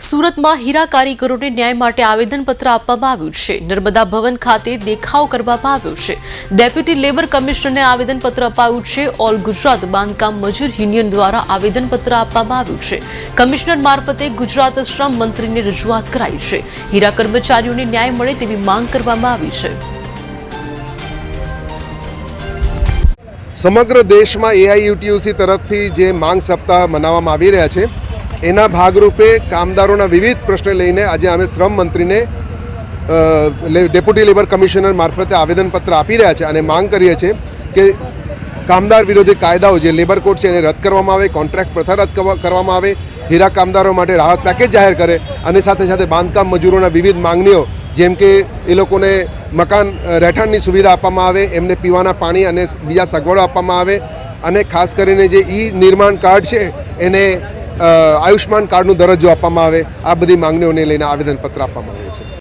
સુરતમાં હીરા કારીગરોને ન્યાય માટે આવેદનપત્ર આપવામાં આવ્યું છે। નર્મદા ભવન ખાતે દેખાવ કરવામાં આવ્યો છે। ડેપ્યુટી લેબર કમિશનરને આવેદનપત્ર અપાયું છે। ઓલ ગુજરાત બાંધકામ મજૂર યુનિયન દ્વારા આવેદનપત્ર આપવામાં આવ્યું છે। કમિશનર મારફતે ગુજરાત શ્રમ મંત્રીને રજૂઆત કરાઈ છે। હીરા કર્મચારીઓને ન્યાય મળે તેવી માંગ કરવામાં આવી છે। સમગ્ર દેશમાં એઆઈયુટીયુસી તરફથી જે માંગ સપ્તાહ મનાવવામાં આવી રહ્યા છે એના ભાગરૂપે કામદારોના વિવિધ પ્રશ્નો લઈને આજે અમે શ્રમ મંત્રીને ડેપ્યુટી લેબર કમિશનર મારફતે આવેદનપત્ર આપી રહ્યા છે અને માંગ કરીએ છીએ કે કામદાર વિરોધી કાયદાઓ જે લેબર કોડ છે એને રદ કરવામાં આવે, કોન્ટ્રાક્ટ પ્રથા રદ કરવામાં આવે, હીરા કામદારો માટે રાહત પેકેજ જાહેર કરે અને સાથે સાથે બાંધકામ મજૂરોના વિવિધ માંગણીઓ જેમ કે એ લોકોને મકાન રહેઠાણની સુવિધા આપવામાં આવે, એમને પીવાના પાણી અને બીજા સગવડો આપવામાં આવે અને ખાસ કરીને જે નિર્માણ કાર્ડ છે એને આયુષ્માન કાર્ડનો દરજ્જો આપવામાં આવે। આ બધી માંગણીઓને લઈને આવેદનપત્ર આપવામાં આવ્યું છે।